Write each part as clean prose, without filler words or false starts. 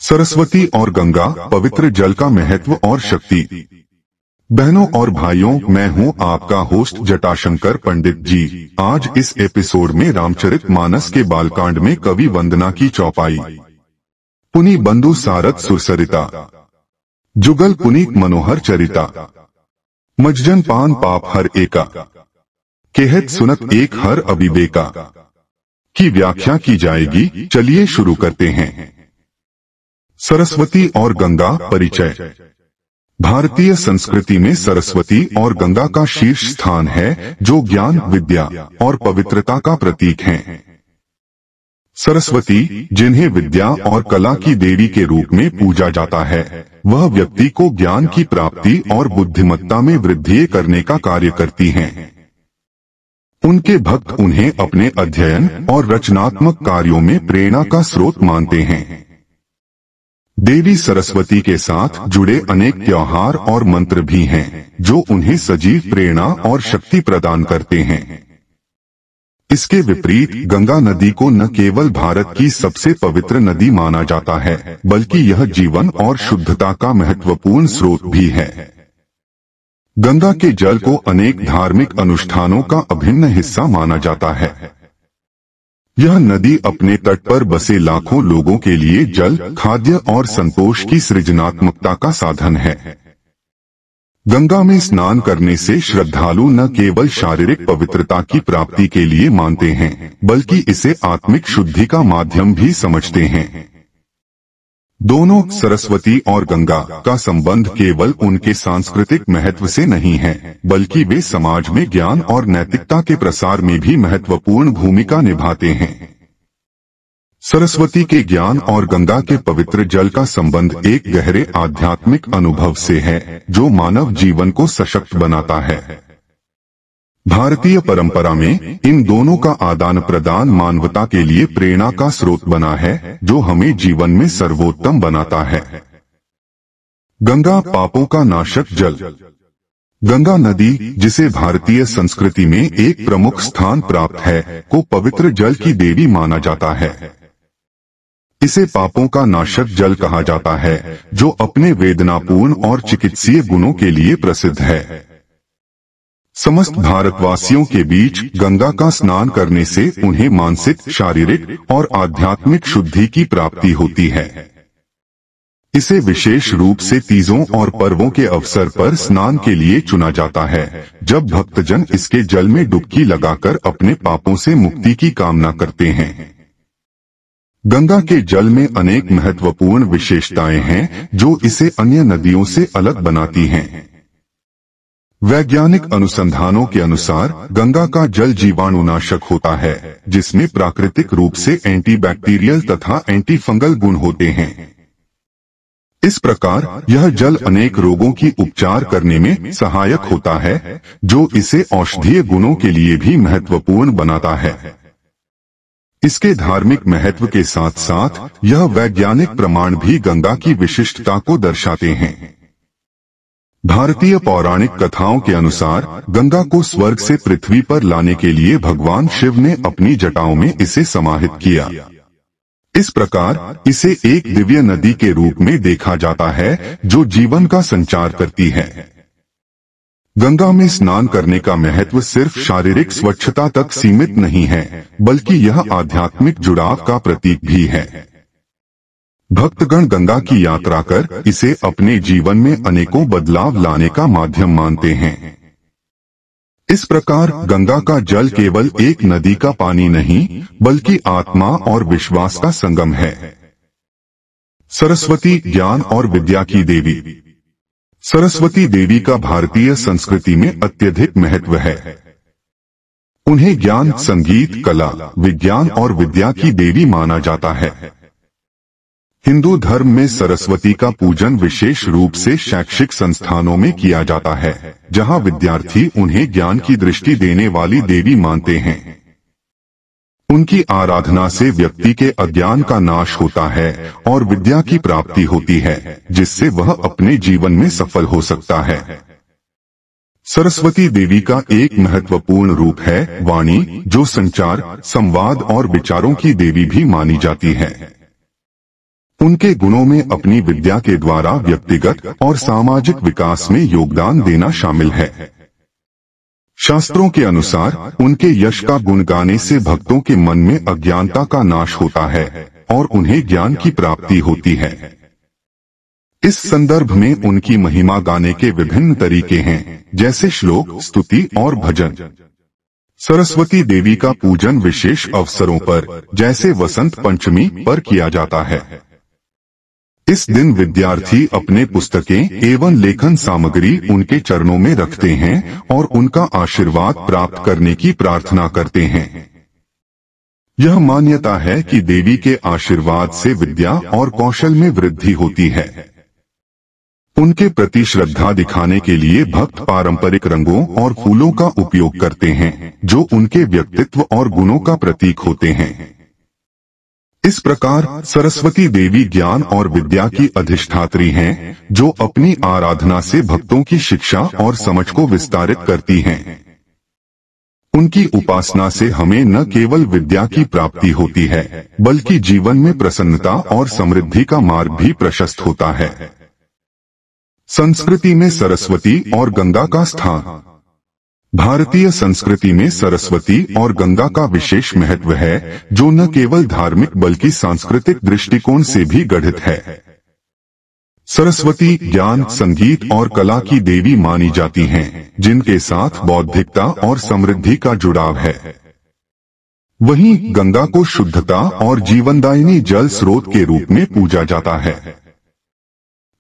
सरस्वती और गंगा, पवित्र जल का महत्व और शक्ति। बहनों और भाइयों, मैं हूं आपका होस्ट जटाशंकर पंडित जी। आज इस एपिसोड में रामचरितमानस के बालकांड में कवि वंदना की चौपाई। पुनि बंधु सारथ सुरसरिता, जुगल पुनीत मनोहर चरिता, मज्जन पान पाप हर एका, कहत सुनत एक हर अभिबेका की व्याख्या की जाएगी। चलिए शुरू करते हैं। सरस्वती और गंगा परिचय। भारतीय संस्कृति में सरस्वती और गंगा का शीर्ष स्थान है, जो ज्ञान, विद्या और पवित्रता का प्रतीक हैं। सरस्वती, जिन्हें विद्या और कला की देवी के रूप में पूजा जाता है, वह व्यक्ति को ज्ञान की प्राप्ति और बुद्धिमत्ता में वृद्धि करने का कार्य करती हैं। उनके भक्त उन्हें अपने अध्ययन और रचनात्मक कार्यों में प्रेरणा का स्रोत मानते हैं। देवी सरस्वती के साथ जुड़े अनेक त्योहार और मंत्र भी हैं, जो उन्हें सजीव प्रेरणा और शक्ति प्रदान करते हैं। इसके विपरीत गंगा नदी को न केवल भारत की सबसे पवित्र नदी माना जाता है, बल्कि यह जीवन और शुद्धता का महत्वपूर्ण स्रोत भी है। गंगा के जल को अनेक धार्मिक अनुष्ठानों का अभिन्न हिस्सा माना जाता है। यह नदी अपने तट पर बसे लाखों लोगों के लिए जल, खाद्य और संतोष की सृजनात्मकता का साधन है। गंगा में स्नान करने से श्रद्धालु न केवल शारीरिक पवित्रता की प्राप्ति के लिए मानते हैं, बल्कि इसे आत्मिक शुद्धि का माध्यम भी समझते हैं। दोनों, सरस्वती और गंगा, का संबंध केवल उनके सांस्कृतिक महत्व से नहीं है, बल्कि वे समाज में ज्ञान और नैतिकता के प्रसार में भी महत्वपूर्ण भूमिका निभाते हैं। सरस्वती के ज्ञान और गंगा के पवित्र जल का संबंध एक गहरे आध्यात्मिक अनुभव से है, जो मानव जीवन को सशक्त बनाता है। भारतीय परंपरा में इन दोनों का आदान प्रदान मानवता के लिए प्रेरणा का स्रोत बना है, जो हमें जीवन में सर्वोत्तम बनाता है। गंगा, पापों का नाशक जल। गंगा नदी, जिसे भारतीय संस्कृति में एक प्रमुख स्थान प्राप्त है, को पवित्र जल की देवी माना जाता है। इसे पापों का नाशक जल कहा जाता है, जो अपने वेदनापूर्ण और चिकित्सीय गुणों के लिए प्रसिद्ध है। समस्त भारतवासियों के बीच गंगा का स्नान करने से उन्हें मानसिक, शारीरिक और आध्यात्मिक शुद्धि की प्राप्ति होती है। इसे विशेष रूप से तीजों और पर्वों के अवसर पर स्नान के लिए चुना जाता है, जब भक्तजन इसके जल में डुबकी लगाकर अपने पापों से मुक्ति की कामना करते हैं। गंगा के जल में अनेक महत्वपूर्ण विशेषताएं हैं, जो इसे अन्य नदियों से अलग बनाती हैं। वैज्ञानिक अनुसंधानों के अनुसार गंगा का जल जीवाणुनाशक होता है, जिसमें प्राकृतिक रूप से एंटीबैक्टीरियल तथा एंटीफंगल गुण होते हैं। इस प्रकार यह जल अनेक रोगों की उपचार करने में सहायक होता है, जो इसे औषधीय गुणों के लिए भी महत्वपूर्ण बनाता है। इसके धार्मिक महत्व के साथ साथ यह वैज्ञानिक प्रमाण भी गंगा की विशिष्टता को दर्शाते हैं। भारतीय पौराणिक कथाओं के अनुसार गंगा को स्वर्ग से पृथ्वी पर लाने के लिए भगवान शिव ने अपनी जटाओं में इसे समाहित किया। इस प्रकार इसे एक दिव्य नदी के रूप में देखा जाता है, जो जीवन का संचार करती है। गंगा में स्नान करने का महत्व सिर्फ शारीरिक स्वच्छता तक सीमित नहीं है, बल्कि यह आध्यात्मिक जुड़ाव का प्रतीक भी है। भक्तगण गंगा की यात्रा कर इसे अपने जीवन में अनेकों बदलाव लाने का माध्यम मानते हैं। इस प्रकार गंगा का जल केवल एक नदी का पानी नहीं, बल्कि आत्मा और विश्वास का संगम है। सरस्वती, ज्ञान और विद्या की देवी। सरस्वती देवी का भारतीय संस्कृति में अत्यधिक महत्व है। उन्हें ज्ञान, संगीत, कला, विज्ञान और विद्या की देवी माना जाता है। हिंदू धर्म में सरस्वती का पूजन विशेष रूप से शैक्षिक संस्थानों में किया जाता है, जहां विद्यार्थी उन्हें ज्ञान की दृष्टि देने वाली देवी मानते हैं। उनकी आराधना से व्यक्ति के अज्ञान का नाश होता है और विद्या की प्राप्ति होती है, जिससे वह अपने जीवन में सफल हो सकता है। सरस्वती देवी का एक महत्वपूर्ण रूप है वाणी, जो संचार, संवाद और विचारों की देवी भी मानी जाती है। उनके गुणों में अपनी विद्या के द्वारा व्यक्तिगत और सामाजिक विकास में योगदान देना शामिल है। शास्त्रों के अनुसार उनके यश का गुण गाने से भक्तों के मन में अज्ञानता का नाश होता है और उन्हें ज्ञान की प्राप्ति होती है। इस संदर्भ में उनकी महिमा गाने के विभिन्न तरीके हैं, जैसे श्लोक, स्तुति और भजन। सरस्वती देवी का पूजन विशेष अवसरों पर, जैसे वसंत पंचमी पर किया जाता है। इस दिन विद्यार्थी अपने पुस्तकें एवं लेखन सामग्री उनके चरणों में रखते हैं और उनका आशीर्वाद प्राप्त करने की प्रार्थना करते हैं। यह मान्यता है कि देवी के आशीर्वाद से विद्या और कौशल में वृद्धि होती है। उनके प्रति श्रद्धा दिखाने के लिए भक्त पारंपरिक रंगों और फूलों का उपयोग करते हैं, जो उनके व्यक्तित्व और गुणों का प्रतीक होते हैं। इस प्रकार सरस्वती देवी ज्ञान और विद्या की अधिष्ठात्री हैं, जो अपनी आराधना से भक्तों की शिक्षा और समझ को विस्तारित करती हैं। उनकी उपासना से हमें न केवल विद्या की प्राप्ति होती है, बल्कि जीवन में प्रसन्नता और समृद्धि का मार्ग भी प्रशस्त होता है। संस्कृति में सरस्वती और गंगा का स्थान। भारतीय संस्कृति में सरस्वती और गंगा का विशेष महत्व है, जो न केवल धार्मिक बल्कि सांस्कृतिक दृष्टिकोण से भी गठित है। सरस्वती ज्ञान, संगीत और कला की देवी मानी जाती हैं, जिनके साथ बौद्धिकता और समृद्धि का जुड़ाव है। वहीं गंगा को शुद्धता और जीवनदायिनी जल स्रोत के रूप में पूजा जाता है।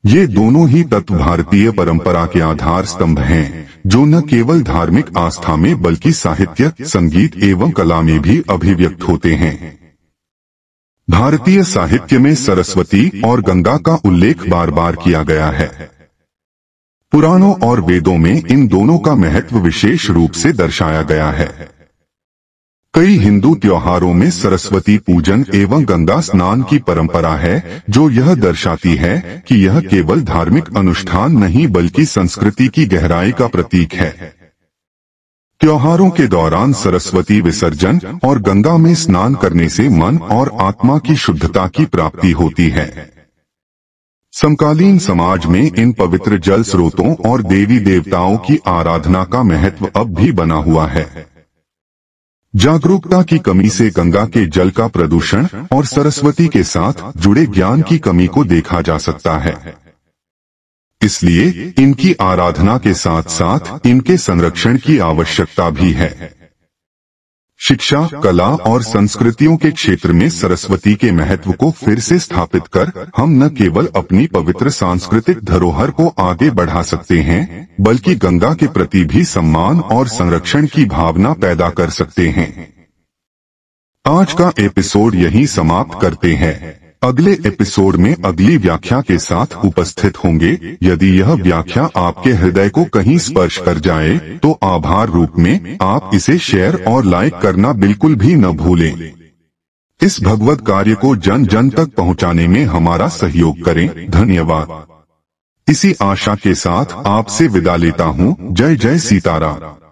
ये दोनों ही तत्व भारतीय परंपरा के आधार स्तंभ हैं, जो न केवल धार्मिक आस्था में बल्कि साहित्य, संगीत एवं कला में भी अभिव्यक्त होते हैं। भारतीय साहित्य में सरस्वती और गंगा का उल्लेख बार बार किया गया है। पुराणों और वेदों में इन दोनों का महत्व विशेष रूप से दर्शाया गया है। कई हिंदू त्योहारों में सरस्वती पूजन एवं गंगा स्नान की परंपरा है, जो यह दर्शाती है कि यह केवल धार्मिक अनुष्ठान नहीं बल्कि संस्कृति की गहराई का प्रतीक है। त्योहारों के दौरान सरस्वती विसर्जन और गंगा में स्नान करने से मन और आत्मा की शुद्धता की प्राप्ति होती है। समकालीन समाज में इन पवित्र जल स्रोतों और देवी देवताओं की आराधना का महत्व अब भी बना हुआ है। जागरूकता की कमी से गंगा के जल का प्रदूषण और सरस्वती के साथ जुड़े ज्ञान की कमी को देखा जा सकता है। इसलिए इनकी आराधना के साथ साथ इनके संरक्षण की आवश्यकता भी है। शिक्षा, कला और संस्कृतियों के क्षेत्र में सरस्वती के महत्व को फिर से स्थापित कर हम न केवल अपनी पवित्र सांस्कृतिक धरोहर को आगे बढ़ा सकते हैं, बल्कि गंगा के प्रति भी सम्मान और संरक्षण की भावना पैदा कर सकते हैं। आज का एपिसोड यहीं समाप्त करते हैं। अगले एपिसोड में अगली व्याख्या के साथ उपस्थित होंगे। यदि यह व्याख्या आपके हृदय को कहीं स्पर्श कर जाए तो आभार रूप में आप इसे शेयर और लाइक करना बिल्कुल भी न भूलें। इस भगवत कार्य को जन जन तक पहुंचाने में हमारा सहयोग करें। धन्यवाद। इसी आशा के साथ आपसे विदा लेता हूं। जय जय सीताराम।